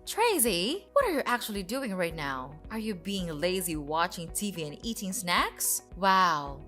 Tracy, what are you actually doing right now? Are you being lazy watching TV and eating snacks? Wow,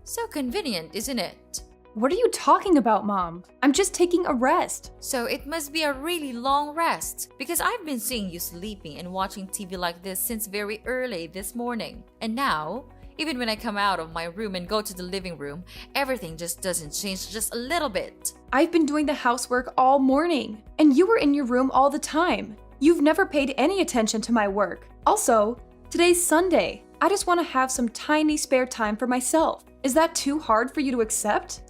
so convenient, isn't it? What are you talking about, Mom? I'm just taking a rest. So it must be a really long rest because I've been seeing you sleeping and watching TV like this since very early this morning. And now, even when I come out of my room and go to the living room, everything just doesn't change just a little bit. I've been doing the housework all morning, and you were in your room all the time. You've never paid any attention to my work. Also, today's Sunday. I just want to have some tiny spare time for myself. Is that too hard for you to accept?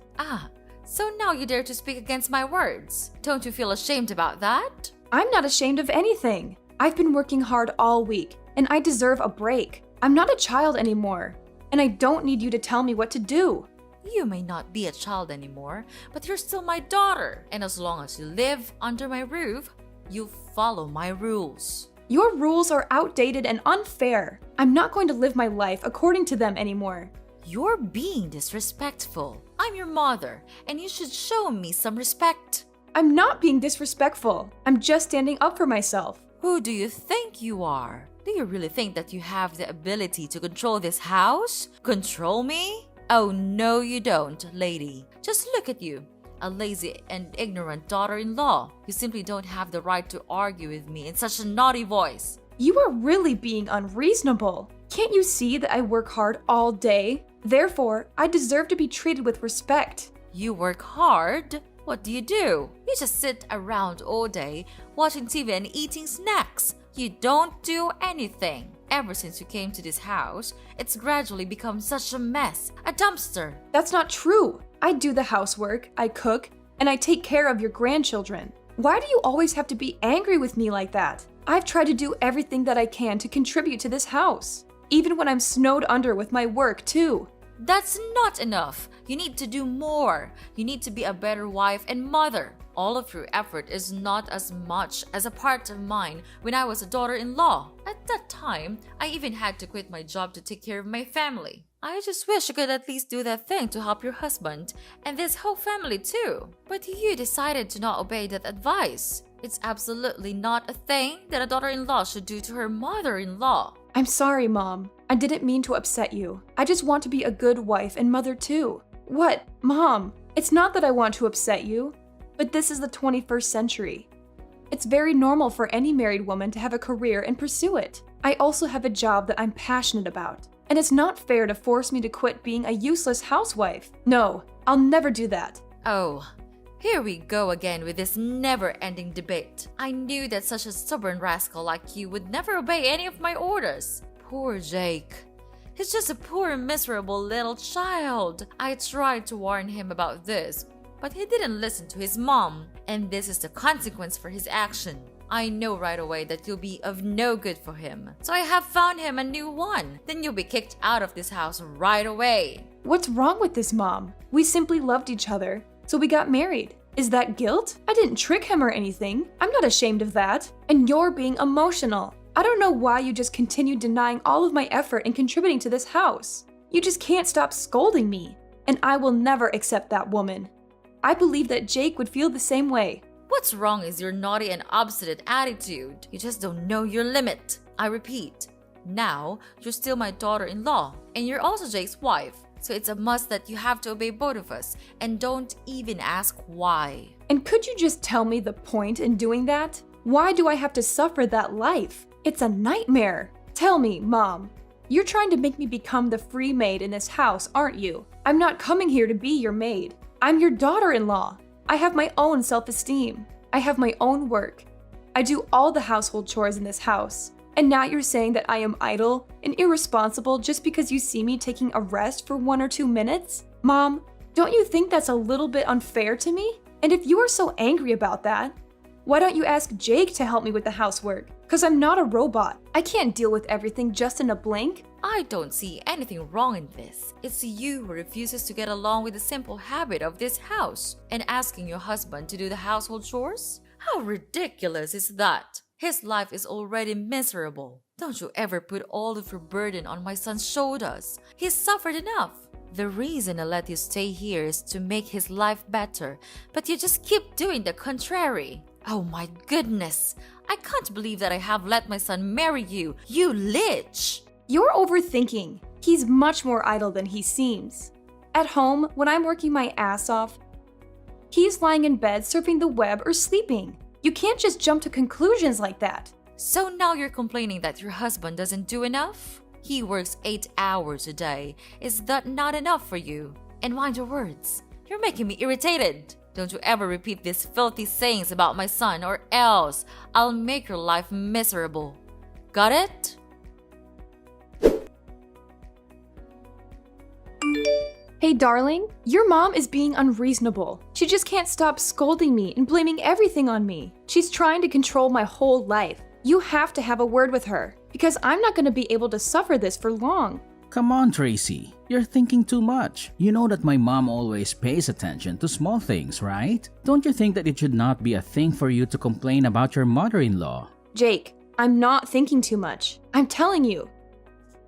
So now you dare to speak against my words. Don't you feel ashamed about that? I'm not ashamed of anything. I've been working hard all week, and I deserve a break. I'm not a child anymore, and I don't need you to tell me what to do. You may not be a child anymore, but you're still my daughter. And as long as you live under my roof, you follow my rules. Your rules are outdated and unfair. I'm not going to live my life according to them anymore. You're being disrespectful. I'm your mother, and you should show me some respect. I'm not being disrespectful. I'm just standing up for myself. Who do you think you are? Do you really think that you have the ability to control this house? Control me? Oh, no, you don't, lady. Just look at you. A lazy and ignorant daughter-in-law. You simply don't have the right to argue with me in such a naughty voice. You are really being unreasonable. Can't you see that I work hard all day? Therefore, I deserve to be treated with respect. You work hard? What do? You just sit around all day watching TV and eating snacks. You don't do anything. Ever since you came to this house, it's gradually become such a mess, a dumpster. That's not true. I do the housework, I cook, and I take care of your grandchildren. Why do you always have to be angry with me like that? I've tried to do everything that I can to contribute to this house, even when I'm snowed under with my work too. That's not enough. You need to do more. You need to be a better wife and mother. All of your effort is not as much as a part of mine when I was a daughter-in-law. At that time, I even had to quit my job to take care of my family. I just wish you could at least do that thing to help your husband and this whole family too. But you decided to not obey that advice. It's absolutely not a thing that a daughter-in-law should do to her mother-in-law. I'm sorry, Mom. I didn't mean to upset you. I just want to be a good wife and mother too. What? Mom, it's not that I want to upset you, but this is the 21st century. It's very normal for any married woman to have a career and pursue it. I also have a job that I'm passionate about, and it's not fair to force me to quit being a useless housewife. No, I'll never do that. Oh, here we go again with this never-ending debate. I knew that such a stubborn rascal like you would never obey any of my orders. Poor Jake. He's just a poor, miserable little child. I tried to warn him about this, but he didn't listen to his mom, and this is the consequence for his action. I know right away that you'll be of no good for him, so I have found him a new one. Then you'll be kicked out of this house right away. What's wrong with this, Mom? We simply loved each other, so we got married. Is that guilt? I didn't trick him or anything. I'm not ashamed of that. And you're being emotional. I don't know why you just continue denying all of my effort in contributing to this house. You just can't stop scolding me, and I will never accept that woman. I believe that Jake would feel the same way. What's wrong is your naughty and obstinate attitude. You just don't know your limit. I repeat, now you're still my daughter-in-law, and you're also Jake's wife. So it's a must that you have to obey both of us, and don't even ask why. And could you just tell me the point in doing that? Why do I have to suffer that life? It's a nightmare. Tell me, Mom. You're trying to make me become the free maid in this house, aren't you? I'm not coming here to be your maid. I'm your daughter-in-law. I have my own self-esteem. I have my own work. I do all the household chores in this house. And now you're saying that I am idle and irresponsible just because you see me taking a rest for 1 or 2 minutes? Mom, don't you think that's a little bit unfair to me? And if you are so angry about that, why don't you ask Jake to help me with the housework? Because I'm not a robot. I can't deal with everything just in a blink. I don't see anything wrong in this. It's you who refuses to get along with the simple habit of this house and asking your husband to do the household chores? How ridiculous is that? His life is already miserable. Don't you ever put all of your burden on my son's shoulders. He's suffered enough. The reason I let you stay here is to make his life better, but you just keep doing the contrary. Oh my goodness! I can't believe that I have let my son marry you, you lich! You're overthinking. He's much more idle than he seems. At home, when I'm working my ass off, he's lying in bed surfing the web or sleeping. You can't just jump to conclusions like that. So now you're complaining that your husband doesn't do enough? He works 8 hours a day. Is that not enough for you? And mind your words. You're making me irritated. Don't you ever repeat these filthy sayings about my son, or else I'll make your life miserable. Got it? Hey darling, your mom is being unreasonable. She just can't stop scolding me and blaming everything on me. She's trying to control my whole life. You have to have a word with her, because I'm not going to be able to suffer this for long. Come on, Tracy. You're thinking too much. You know that my mom always pays attention to small things, right? Don't you think that it should not be a thing for you to complain about your mother-in-law? Jake, I'm not thinking too much. I'm telling you.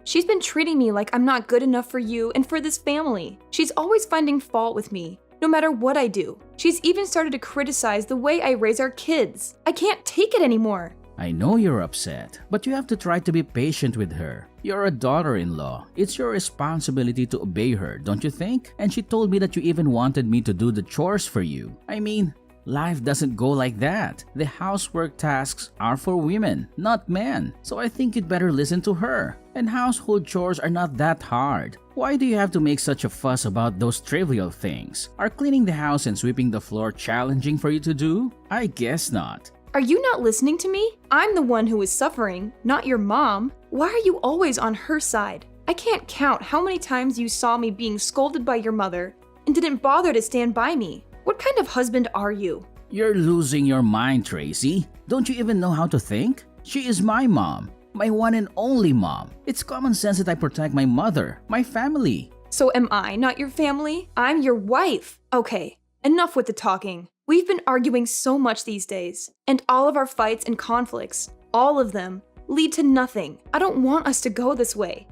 She's been treating me like I'm not good enough for you and for this family. She's always finding fault with me, no matter what I do. She's even started to criticize the way I raise our kids. I can't take it anymore. I know you're upset, but you have to try to be patient with her. You're a daughter-in-law. It's your responsibility to obey her, don't you think? And she told me that you even wanted me to do the chores for you. I mean, life doesn't go like that. The housework tasks are for women, not men. So I think you'd better listen to her. And household chores are not that hard. Why do you have to make such a fuss about those trivial things? Are cleaning the house and sweeping the floor challenging for you to do? I guess not. Are you not listening to me? I'm the one who is suffering, not your mom. Why are you always on her side? I can't count how many times you saw me being scolded by your mother and didn't bother to stand by me. What kind of husband are you? You're losing your mind, Tracy. Don't you even know how to think? She is my mom, my one and only mom. It's common sense that I protect my mother, my family. So am I not your family? I'm your wife. Okay, enough with the talking. We've been arguing so much these days, and all of our fights and conflicts, all of them, lead to nothing. I don't want us to go this way.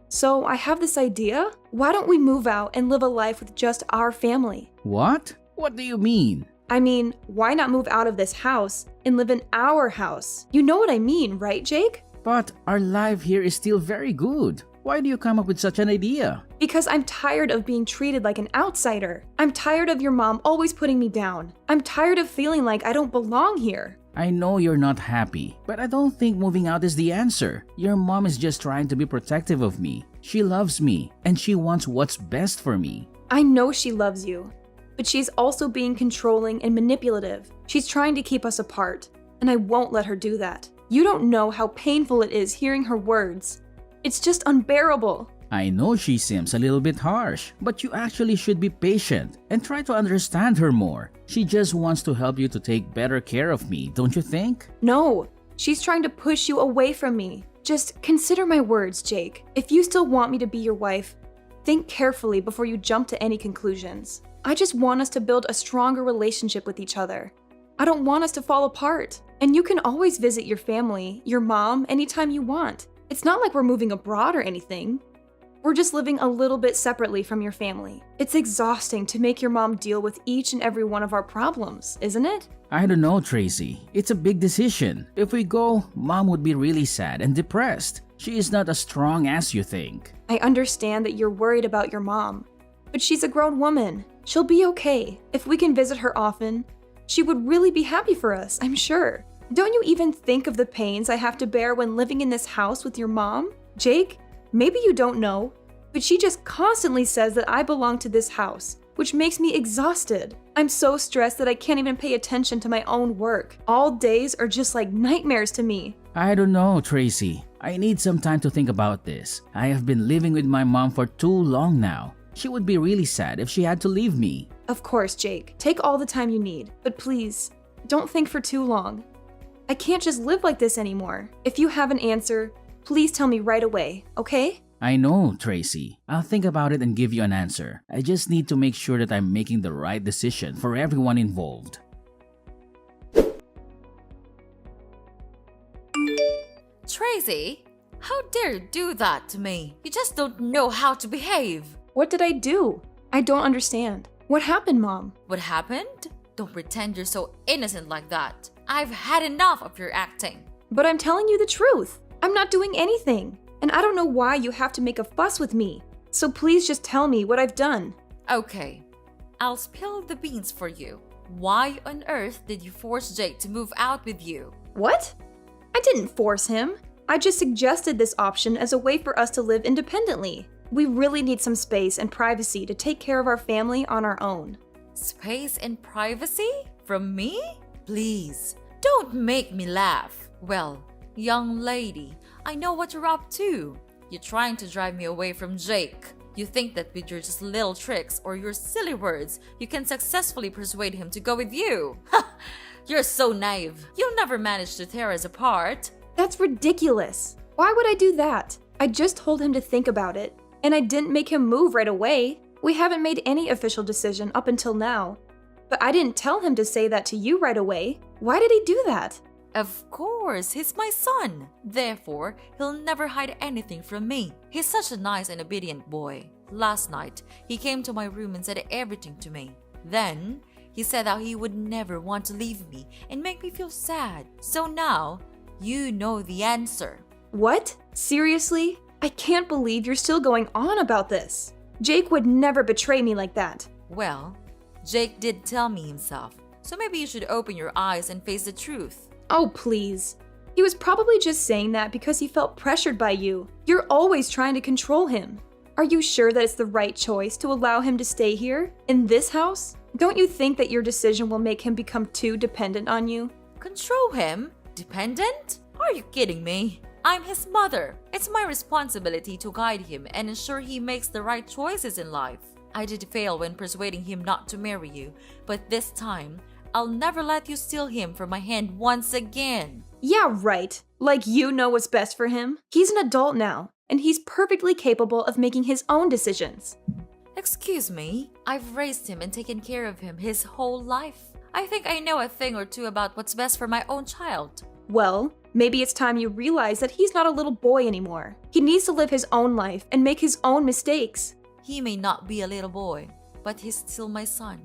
So I have this idea. Why don't we move out and live a life with just our family? What? What do you mean? I mean, why not move out of this house and live in our house? You know what I mean, right, Jake? But our life here is still very good. Why do you come up with such an idea? Because I'm tired of being treated like an outsider. I'm tired of your mom always putting me down. I'm tired of feeling like I don't belong here. I know you're not happy, but I don't think moving out is the answer. Your mom is just trying to be protective of me. She loves me, and she wants what's best for me. I know she loves you, but she's also being controlling and manipulative. She's trying to keep us apart, and I won't let her do that. You don't know how painful it is hearing her words. It's just unbearable. I know she seems a little bit harsh, but you actually should be patient and try to understand her more. She just wants to help you to take better care of me, don't you think? No, she's trying to push you away from me. Just consider my words, Jake. If you still want me to be your wife, think carefully before you jump to any conclusions. I just want us to build a stronger relationship with each other. I don't want us to fall apart. And you can always visit your family, your mom, anytime you want. It's not like we're moving abroad or anything. We're just living a little bit separately from your family. It's exhausting to make your mom deal with each and every one of our problems, isn't it? I don't know, Tracy. It's a big decision. If we go, Mom would be really sad and depressed. She is not as strong as you think. I understand that you're worried about your mom, but she's a grown woman. She'll be okay. If we can visit her often, she would really be happy for us, I'm sure. Don't you even think of the pains I have to bear when living in this house with your mom? Jake, maybe you don't know, but she just constantly says that I belong to this house, which makes me exhausted. I'm so stressed that I can't even pay attention to my own work. All days are just like nightmares to me. I don't know, Tracy. I need some time to think about this. I have been living with my mom for too long now. She would be really sad if she had to leave me. Of course, Jake. Take all the time you need, but please, don't think for too long. I can't just live like this anymore. If you have an answer, please tell me right away, okay? I know, Tracy. I'll think about it and give you an answer. I just need to make sure that I'm making the right decision for everyone involved. Tracy, how dare you do that to me? You just don't know how to behave. What did I do? I don't understand. What happened, Mom? What happened? Don't pretend you're so innocent like that. I've had enough of your acting. But I'm telling you the truth. I'm not doing anything. And I don't know why you have to make a fuss with me. So please just tell me what I've done. Okay, I'll spill the beans for you. Why on earth did you force Jake to move out with you? What? I didn't force him. I just suggested this option as a way for us to live independently. We really need some space and privacy to take care of our family on our own. Space and privacy? From me? Please, don't make me laugh. Well, young lady, I know what you're up to. You're trying to drive me away from Jake. You think that with your just little tricks or your silly words, you can successfully persuade him to go with you. Ha! You're so naive. You'll never manage to tear us apart. That's ridiculous. Why would I do that? I just told him to think about it, and I didn't make him move right away. We haven't made any official decision up until now. But I didn't tell him to say that to you right away. Why did he do that? Of course, he's my son. Therefore, he'll never hide anything from me. He's such a nice and obedient boy. Last night, he came to my room and said everything to me. Then, he said how he would never want to leave me and make me feel sad. So now, you know the answer. What? Seriously? I can't believe you're still going on about this. Jake would never betray me like that. Well, Jake did tell me himself. So maybe you should open your eyes and face the truth. Oh, please. He was probably just saying that because he felt pressured by you. You're always trying to control him. Are you sure that it's the right choice to allow him to stay here, in this house? Don't you think that your decision will make him become too dependent on you? Control him? Dependent? Are you kidding me? I'm his mother. It's my responsibility to guide him and ensure he makes the right choices in life. I did fail when persuading him not to marry you, but this time, I'll never let you steal him from my hand once again. Yeah, right. Like you know what's best for him. He's an adult now, and he's perfectly capable of making his own decisions. Excuse me? I've raised him and taken care of him his whole life. I think I know a thing or two about what's best for my own child. Well, maybe it's time you realize that he's not a little boy anymore. He needs to live his own life and make his own mistakes. He may not be a little boy, but he's still my son.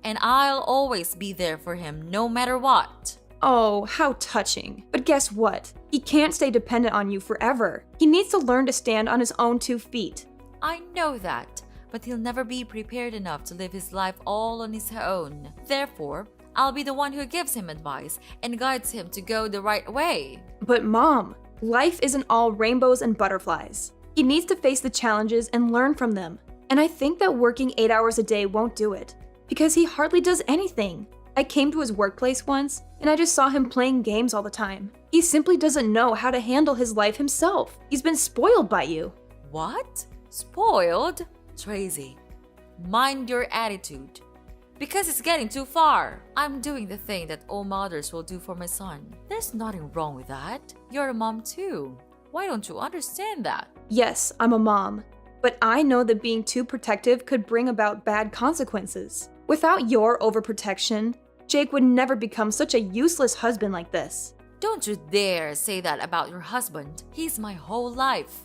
And I'll always be there for him no matter what. Oh, how touching. But guess what? He can't stay dependent on you forever. He needs to learn to stand on his own 2 feet. I know that, but he'll never be prepared enough to live his life all on his own. Therefore, I'll be the one who gives him advice and guides him to go the right way. But Mom, life isn't all rainbows and butterflies. He needs to face the challenges and learn from them. And I think that working 8 hours a day won't do it, because he hardly does anything. I came to his workplace once, and I just saw him playing games all the time. He simply doesn't know how to handle his life himself. He's been spoiled by you. What? Spoiled? Tracy, mind your attitude. Because it's getting too far. I'm doing the thing that all mothers will do for my son. There's nothing wrong with that. You're a mom too. Why don't you understand that? Yes, I'm a mom, but I know that being too protective could bring about bad consequences. Without your overprotection, Jake would never become such a useless husband like this. Don't you dare say that about your husband. He's my whole life.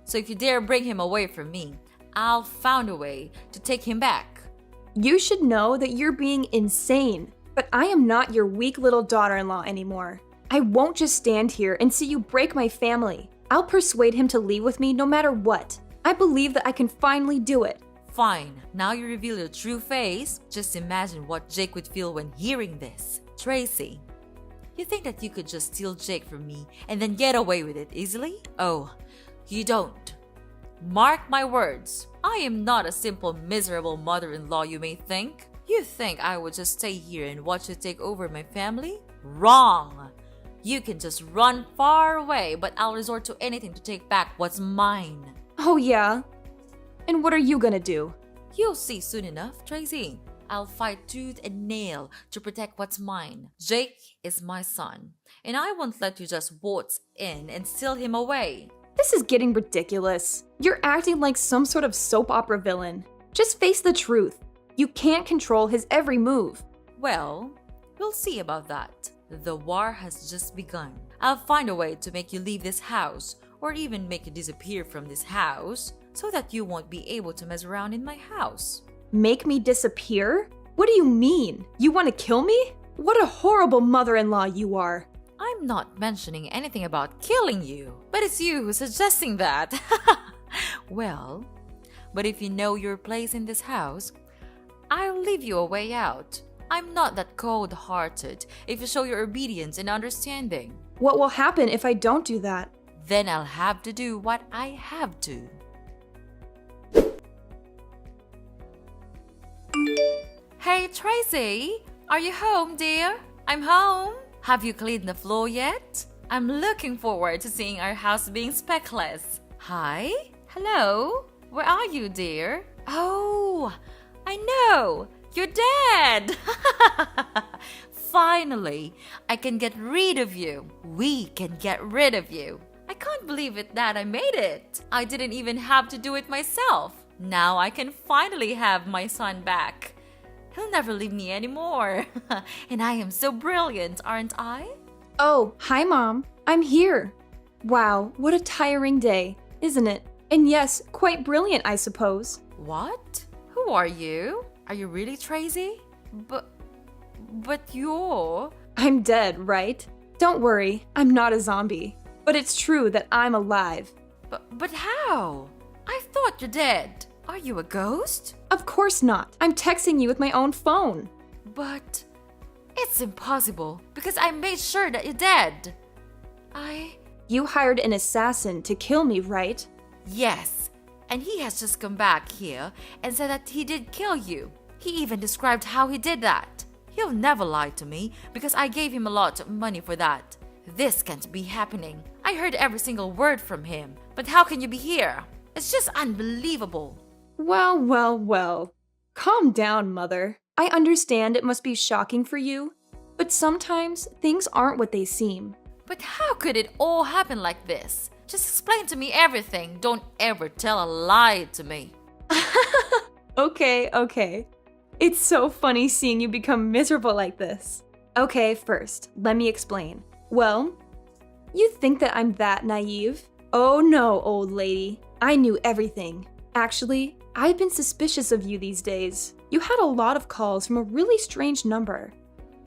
So if you dare bring him away from me, I'll find a way to take him back. You should know that you're being insane, but I am not your weak little daughter-in-law anymore. I won't just stand here and see you break my family. I'll persuade him to leave with me no matter what. I believe that I can finally do it. Fine, now you reveal your true face. Just imagine what Jake would feel when hearing this. Tracy, you think that you could just steal Jake from me and then get away with it easily? Oh, you don't. Mark my words. I am not a simple, miserable mother-in-law you may think. You think I would just stay here and watch you take over my family? Wrong! You can just run far away, but I'll resort to anything to take back what's mine. Oh yeah? And what are you gonna do? You'll see soon enough, Tracy. I'll fight tooth and nail to protect what's mine. Jake is my son, and I won't let you just waltz in and steal him away. This is getting ridiculous. You're acting like some sort of soap opera villain. Just face the truth. You can't control his every move. Well, we'll see about that. The war has just begun. I'll find a way to make you leave this house, or even make you disappear from this house, so that you won't be able to mess around in my house. Make me disappear? What do you mean? You want to kill me? What a horrible mother-in-law you are. I'm not mentioning anything about killing you, but it's you who's suggesting that. Well, but if you know your place in this house, I'll leave you a way out. I'm not that cold-hearted if you show your obedience and understanding. What will happen if I don't do that? Then I'll have to do what I have to. Hey Tracy, are you home, dear? I'm home. Have you cleaned the floor yet? I'm looking forward to seeing our house being speckless. Hi? Hello? Where are you, dear? Oh, I know. You're dead. Finally, I can get rid of you. We can get rid of you. I can't believe it that I made it. I didn't even have to do it myself. Now I can finally have my son back. He'll never leave me anymore. And I am so brilliant, aren't I? Oh, hi, Mom. I'm here. Wow, what a tiring day, isn't it? And yes, quite brilliant, I suppose. What? Who are you? Are you really Tracy? But you're... I'm dead, right? Don't worry, I'm not a zombie. But it's true that I'm alive. But how? I thought you're dead. Are you a ghost? Of course not. I'm texting you with my own phone. But it's impossible because I made sure that you're dead. You hired an assassin to kill me, right? Yes, and he has just come back here and said that he did kill you. He even described how he did that. He'll never lie to me because I gave him a lot of money for that. This can't be happening. I heard every single word from him. But how can you be here? It's just unbelievable. Well. Calm down, Mother. I understand it must be shocking for you, but sometimes things aren't what they seem. But how could it all happen like this? Just explain to me everything. Don't ever tell a lie to me. Okay. It's so funny seeing you become miserable like this. Okay, first, let me explain. Well, you think that I'm that naive? Oh no, old lady. I knew everything. Actually, I've been suspicious of you these days. You had a lot of calls from a really strange number.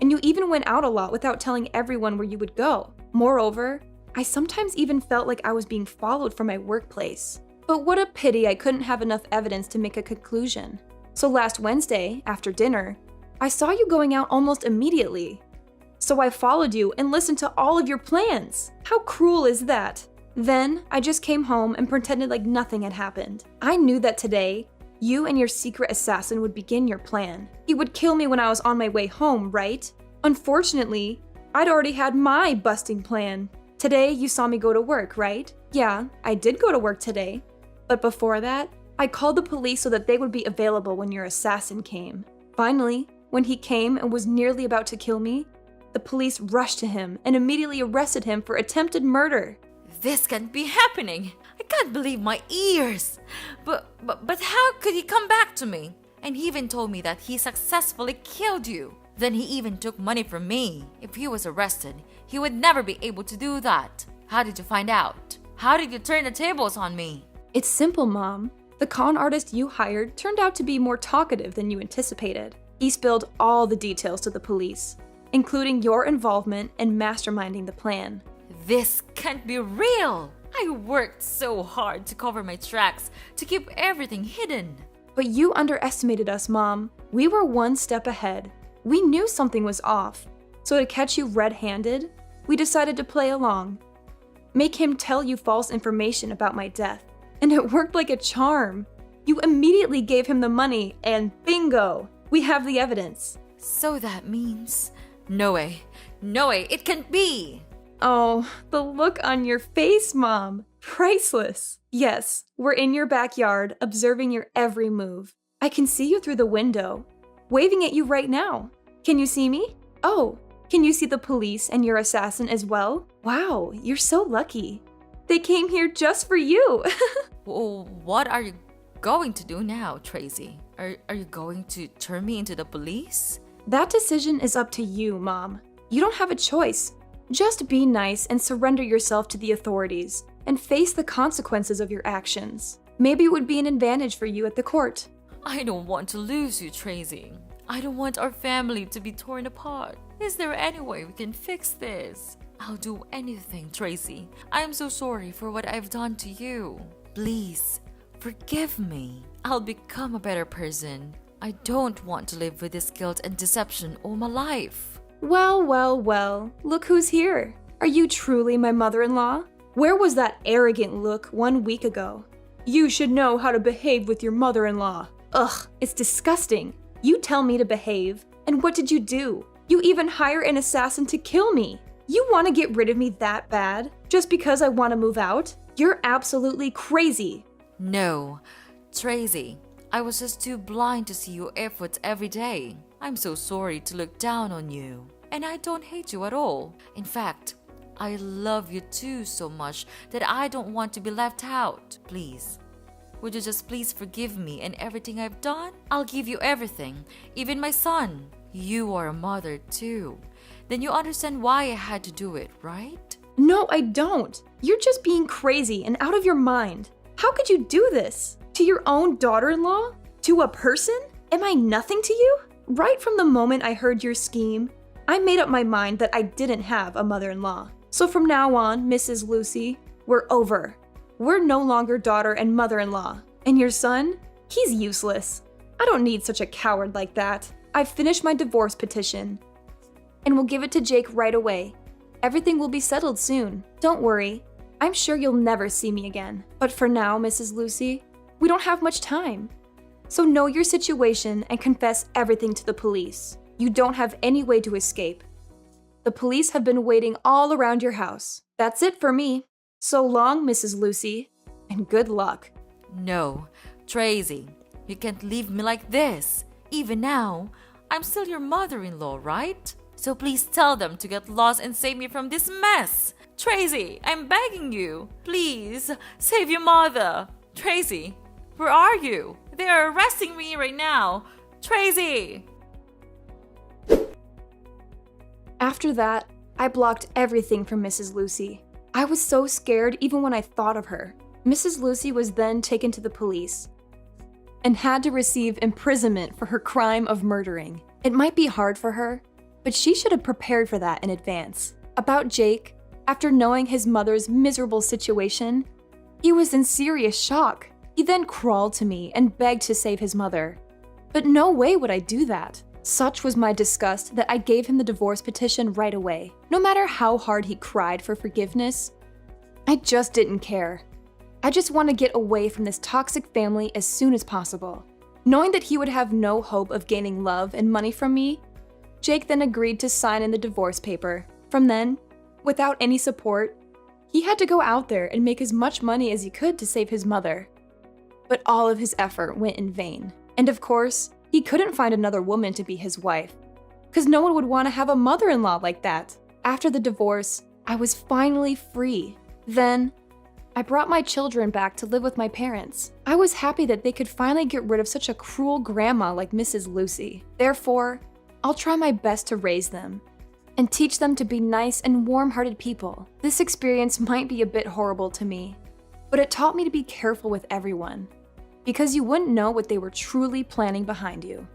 And you even went out a lot without telling everyone where you would go. Moreover, I sometimes even felt like I was being followed from my workplace. But what a pity I couldn't have enough evidence to make a conclusion. So last Wednesday, after dinner, I saw you going out almost immediately. So I followed you and listened to all of your plans. How cruel is that? Then I just came home and pretended like nothing had happened. I knew that today, you and your secret assassin would begin your plan. He would kill me when I was on my way home, right? Unfortunately, I'd already had my busting plan. Today, you saw me go to work, right? Yeah, I did go to work today. But before that, I called the police so that they would be available when your assassin came. Finally, when he came and was nearly about to kill me, the police rushed to him and immediately arrested him for attempted murder. This can't be happening. I can't believe my ears. But how could he come back to me? And he even told me that he successfully killed you. Then he even took money from me. If he was arrested, he would never be able to do that. How did you find out? How did you turn the tables on me? It's simple, Mom. The con artist you hired turned out to be more talkative than you anticipated. He spilled all the details to the police, including your involvement in masterminding the plan. This can't be real. I worked so hard to cover my tracks, to keep everything hidden. But you underestimated us, Mom. We were one step ahead. We knew something was off. So to catch you red-handed, we decided to play along. Make him tell you false information about my death. And it worked like a charm. You immediately gave him the money and bingo! We have the evidence. So that means... No way, it can't be! Oh, the look on your face, Mom. Priceless. Yes, we're in your backyard, observing your every move. I can see you through the window, waving at you right now. Can you see me? Oh, can you see the police and your assassin as well? Wow, you're so lucky. They came here just for you. Well, what are you going to do now, Tracy? Are you going to turn me into the police? That decision is up to you, Mom. You don't have a choice. Just be nice and surrender yourself to the authorities and face the consequences of your actions. Maybe it would be an advantage for you at the court. I don't want to lose you, Tracy. I don't want our family to be torn apart. Is there any way we can fix this? I'll do anything, Tracy. I am so sorry for what I've done to you. Please, forgive me. I'll become a better person. I don't want to live with this guilt and deception all my life. Well, well, well, look who's here. Are you truly my mother-in-law? Where was that arrogant look 1 week ago? You should know how to behave with your mother-in-law. Ugh, it's disgusting. You tell me to behave, and what did you do? You even hire an assassin to kill me. You want to get rid of me that bad, just because I want to move out? You're absolutely crazy. No, Tracy, I was just too blind to see your efforts every day. I'm so sorry to look down on you. And I don't hate you at all. In fact, I love you too so much that I don't want to be left out. Please, would you just please forgive me and everything I've done? I'll give you everything, even my son. You are a mother too. Then you understand why I had to do it, right? No, I don't. You're just being crazy and out of your mind. How could you do this? To your own daughter-in-law? To a person? Am I nothing to you? Right from the moment I heard your scheme, I made up my mind that I didn't have a mother-in-law. So from now on, Mrs. Lucy, we're over. We're no longer daughter and mother-in-law. And your son? He's useless. I don't need such a coward like that. I've finished my divorce petition. And we'll give it to Jake right away. Everything will be settled soon. Don't worry. I'm sure you'll never see me again. But for now, Mrs. Lucy, we don't have much time. So know your situation and confess everything to the police. You don't have any way to escape. The police have been waiting all around your house. That's it for me. So long, Mrs. Lucy, and good luck. No, Tracy, you can't leave me like this. Even now, I'm still your mother-in-law, right? So please tell them to get lost and save me from this mess. Tracy, I'm begging you. Please, save your mother. Tracy, where are you? They are arresting me right now. Tracy! After that, I blocked everything from Mrs. Lucy. I was so scared even when I thought of her. Mrs. Lucy was then taken to the police and had to receive imprisonment for her crime of murdering. It might be hard for her, but she should have prepared for that in advance. About Jake, after knowing his mother's miserable situation, he was in serious shock. He then crawled to me and begged to save his mother. But no way would I do that. Such was my disgust that I gave him the divorce petition right away. No matter how hard he cried for forgiveness, I just didn't care. I just want to get away from this toxic family as soon as possible. Knowing that he would have no hope of gaining love and money from me, Jake then agreed to sign in the divorce paper. From then, without any support, he had to go out there and make as much money as he could to save his mother. But all of his effort went in vain. And of course, he couldn't find another woman to be his wife, because no one would want to have a mother-in-law like that. After the divorce, I was finally free. Then, I brought my children back to live with my parents. I was happy that they could finally get rid of such a cruel grandma like Mrs. Lucy. Therefore, I'll try my best to raise them and teach them to be nice and warm-hearted people. This experience might be a bit horrible to me, but it taught me to be careful with everyone, because you wouldn't know what they were truly planning behind you.